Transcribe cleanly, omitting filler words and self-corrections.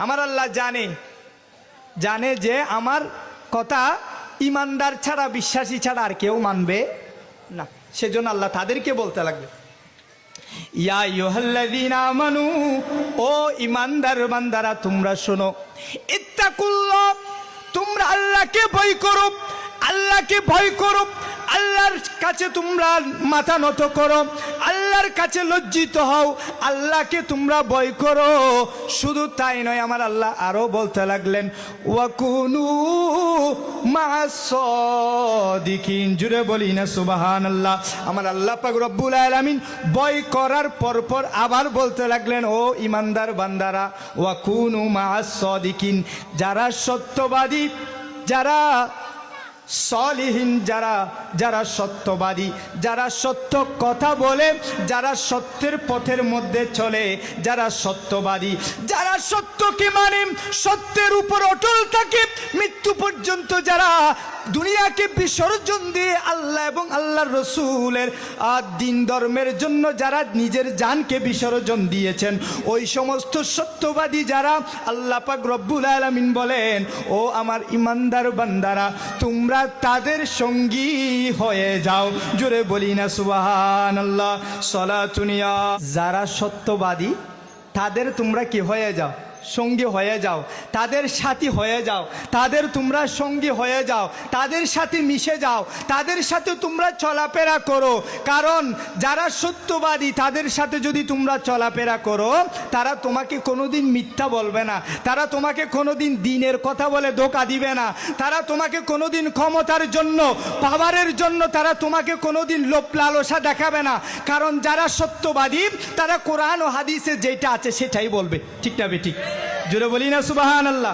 আমার আল্লাহ জানে যে আমার কথা ইমানদার ছাড়া, বিশ্বাসী ছাড়া আর কেউ মানবে না। সেজন্য আল্লাহ তাদেরকে বলতে লাগবে, ইয়া আইয়ুহাল্লাযীনা আমানু, ও ইমানদার বান্দারা তোমরা শোনো, ইত্তাকুল্লাহ, তোমরা আল্লাহকে ভয় করো, আল্লাহকে ভয় করো, আল্লাহর কাছে তোমরা মাথা নত করো, আল্লাহর কাছে লজ্জিত হও, আল্লাহকে তোমরা ভয় করো। শুধু তাই নয়, আমার আল্লাহ আরো বলতে লাগলেন, ওয়াকুনু মা'আস সাদিকিন। জুড়ে বলি না সুবহানাল্লাহ। আমার আল্লাহ পাক রব্বুল আলামিন ভয় করার পরপর আবার বলতে লাগলেন, ও ইমানদার বান্দারা, ওয়াকুনু মা'আস সাদিকিন, যারা সত্যবাদী, যারা সলিহিন, যারা সত্যবাদী, যারা সত্য কথা বলে, যারা সত্যের পথের মধ্যে চলে, যারা সত্যবাদী, যারা সত্যকে মানে, সত্যের উপর অটল থাকে মৃত্যু পর্যন্ত, যারা দুনিয়াকে বিসর্জন দিয়ে আল্লাহ এবং আল্লাহর রসুলের দিন ধর্মের জন্য যারা নিজের জানকে বিসর্জন দিয়েছেন, ওই সমস্ত সত্যবাদী যারা, আল্লাহ পাক রব্বুল আলামিন বলেন, ও আমার ইমানদার বান্দারা, তোমরা তাদের সঙ্গী হয়ে যাও। জোরে বলি না সুবহানাল্লাহ। সলাতুনিয়া, যারা সত্যবাদী তাদের তোমরা কি হয়ে যাও? সঙ্গী হয়ে যাও, তাদের সাথী হয়ে যাও, তাদের তোমরা সঙ্গী হয়ে যাও, তাদের সাথে মিশে যাও, তাদের সাথে তোমরা চলাফেরা করো। কারণ যারা সত্যবাদী তাদের সাথে যদি তোমরা চলাফেরা করো, তারা তোমাকে কোনোদিন মিথ্যা বলবে না, তারা তোমাকে কোনোদিন দিনের কথা বলে ধোঁকা দিবে না, তারা তোমাকে কোনোদিন ক্ষমতার জন্য, পাওয়ারের জন্য তারা তোমাকে কোনোদিন লোভ লালসা দেখাবে না। কারণ যারা সত্যবাদী তারা কোরআন ও হাদিসে যেটা আছে সেটাই বলবে। ঠিক না বেঠিক? জোরে বলি না সুবহানাল্লাহ।